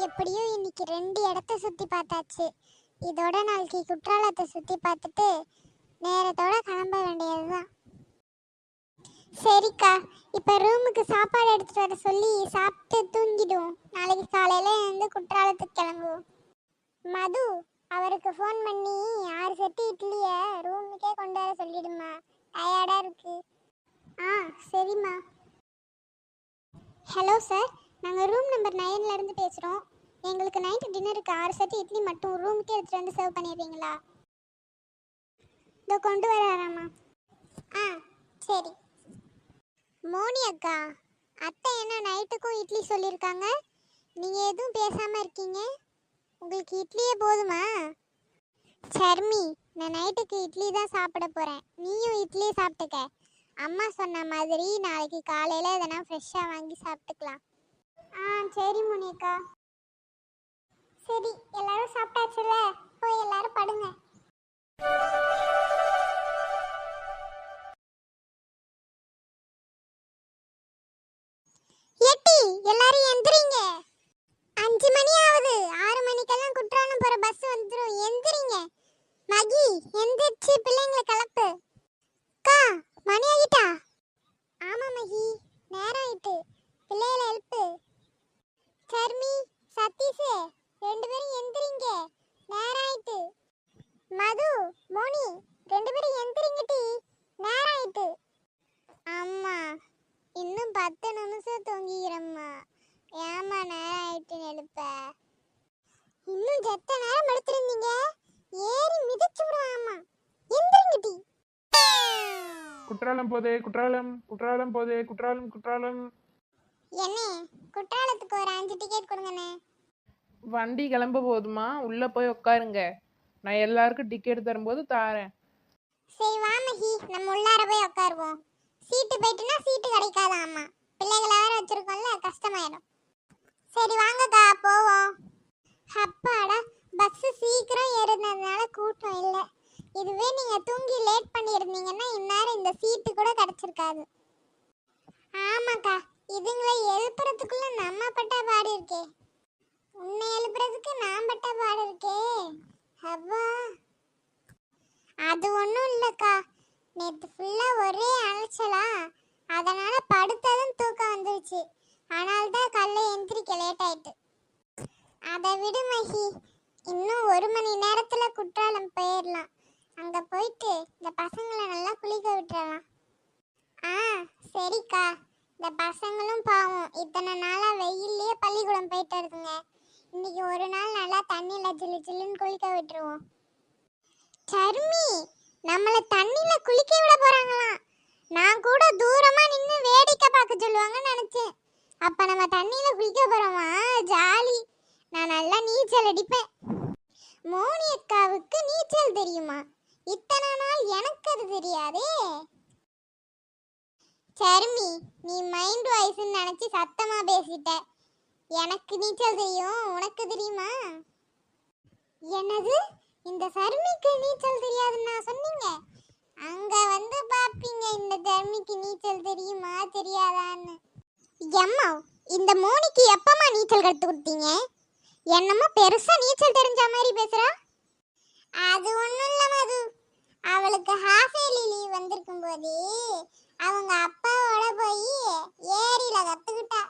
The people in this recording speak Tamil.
எப்படியோ இன்னைக்கு 2 இடத்த சுத்தி பார்த்தாச்சு. இதோட நாளைக்கு குற்றாலத்தை சுத்தி பார்த்துட்டு நேரத்தோட கிளம்ப வேண்டியதுதான். சரிக்கா, இப்ப ரூமுக்கு சாப்பாடு எடுத்துட்டு வர சொல்லி சாப்பிட்டு தூங்கிடுவோம். நாளைக்கு காலையில எழுந்து குற்றாலத்துக்கு கிளம்புவோம். மது, அவருக்கு ஃபோன் பண்ணி 6 செட்டு இட்லிய ரூமுக்கே கொண்டு வர சொல்லிடுமா, டயர்டா இருக்கு. சரிம்மா. ஹலோ சார், நாங்கள் ரூம் நம்பர் 9ல இருந்து பேசுகிறோம். எங்களுக்கு நைட்டு டின்னருக்கு 6 செட்டு இட்லி மட்டும் ரூமுக்கே எடுத்துகிட்டு வந்து சர்வ் பண்ணிடுறீங்களா? இதோ கொண்டு வராராம்மா. சரி. மோனி அக்கா, அத்தை என்ன நைட்டுக்கும் இட்லி சொல்லியிருக்காங்க? நீங்கள் எதுவும் பேசாமல் இருக்கீங்க. உங்களுக்கு இட்லியே போதுமா? சர்மி, நான் நைட்டுக்கு இட்லி தான் சாப்பிட போகிறேன். நீயும் இட்லியே சாப்பிட்டுக்க. அம்மா சொன்ன மாதிரி நாளைக்கு காலையில் எதனா ஃப்ரெஷ்ஷாக வாங்கி சாப்பிட்டுக்கலாம். சரி மோனிகா. சரி, எல்லாரும் சாப்பிட்டாச்சுல, போய் எல்லாரும் படுங்க. எட்டி, எல்லாரும் எந்திரிங்க. 5 மணி ஆகுது. 6 மணிக்கெல்லாம் குற்றாலம் போற பஸ் வந்துரும். எந்திரிங்க. மகி, எந்திரிச்சு பிள்ளைங்களை கிளப்பு. அக்கா, மணி ஆகிட்டா? ஆமா மகி, நேரம் ஆயிட்டு. பிள்ளைகளை எழுப்பு. சர்மி, சதீஷ், 2 பேரும் எந்திரிங்க, நேரம் ஆயிட்டு. மது, மோனி, 2 பேரும் எந்திரிங்கடி, நேரம் ஆயிட்டு. அம்மா, இன்னும் 10 நிமிஷம் தூங்கிக்கிறம்மா. ஏமா நேரம் ஆயிட்டுன்னு எழுப்ப? இன்னும் செத்த நேரம் எடுத்துருந்தீங்க, ஏறி மிதிச்சு விடுவாம்மா. எந்திரிங்கடி. குற்றாலம் போதே, குற்றாலம் குற்றாலம் போதே, குற்றாலம் குற்றாலம். என்ன, குற்றாலத்துக்கு ஒரு 5 டிக்கெட் கொடுங்கண்ணே. வண்டி கிளம்ப போதுமா? உள்ள போய் உட்காருங்க, நான் எல்லாருக்கும் டிக்கெட் தரும்போது தாரேன். சரி வா மகி, நம்ம உள்ளார போய் உட்காருவோம். சீட்டு போயிட்டுனா சீட்டு கிடைக்காதா அம்மா, பிள்ளைகளை வேற வச்சிருக்கோம்ல, கஷ்டமாயிடும். சரி வாங்கக்கா போவோம். அப்பாடா, பஸ் சீக்கிரம் ஏறினதுனால கூட்டம் இல்லை. இதுவே நீங்க தூங்கி லேட் பண்ணியிருந்தீங்கன்னா இந்நேரம் இந்த சீட்டு கூட கிடைச்சிருக்காது. ஆமாக்கா, இதுங்களை எழுப்புறதுக்குள்ள நம்ம பட்ட பாடு இருக்கே. உன்னை எழுப்புறதுக்கு நான் பட்ட பாடு இருக்கே. அவ்வா, அது ஒன்றும் இல்லைக்கா, நேற்று ஃபுல்லாக ஒரே அலைச்சலா, அதனால படுத்ததும் தூக்கம் வந்துருச்சு. அதனால தான் காலைல எந்திரிக்க லேட் ஆயிட்டு. அதை விடு மகி, இன்னும் 1 மணி நேரத்தில் குற்றாலம் போயிடலாம். அங்கே போயிட்டு இந்த பசங்களை நல்லா குளிக்க விட்டுறலாம். சரிக்கா. இந்த பசங்களும் பாவம் இத்தனை நாளாக வெயிலே பள்ளிக்கூடம் போயிட்டு இருக்குங்க. இன்னைக்கு ஒரு நாள் நல்லா தண்ணியில் ஜில்லு ஜில்லுன்னு குளிக்க விட்டுருவோம். சர்மி, நம்மளை தண்ணியில் குளிக்க விட போகிறாங்களாம். நான் கூட தூரமாக நின்று வேடிக்கை பார்க்க சொல்லுவாங்கன்னு நினச்சேன். அப்போ நம்ம தண்ணியில் குளிக்க போகிறோமா? ஜாலி. நான் நல்லா நீச்சல் அடிப்பேன். மோனி அக்காவுக்கு நீச்சல் தெரியுமா? இத்தனை நாள் எனக்கு அது தெரியாதே. சர்மி, நீ மைண்ட் வாய்ஸ்ன்னு நினச்சி சத்தமாக பேசிட்ட. எனக்கு நீச்சல் தெரியும், உனக்கு தெரியுமா? என்னது, இந்த சர்மிக்கு நீச்சல் தெரியாதுன்னு நான் சொன்னீங்க? அங்கே வந்து பார்ப்பீங்க இந்த சர்மிக்கு நீச்சல் தெரியுமா தெரியாதான்னு. எம்மா, இந்த மோனிக்கு எப்பமா நீச்சல் கற்று கொடுத்தீங்க? என்னமோ பெருசாக நீச்சல் தெரிஞ்ச மாதிரி பேசுகிறா. அது ஒன்றும் இல்லை மது, அவளுக்கு ஹாஃப் இயர்லி லீவ் வந்திருக்கும் போது அவங்க அப்பாவோட போய் ஏரியில் கற்றுக்கிட்டா.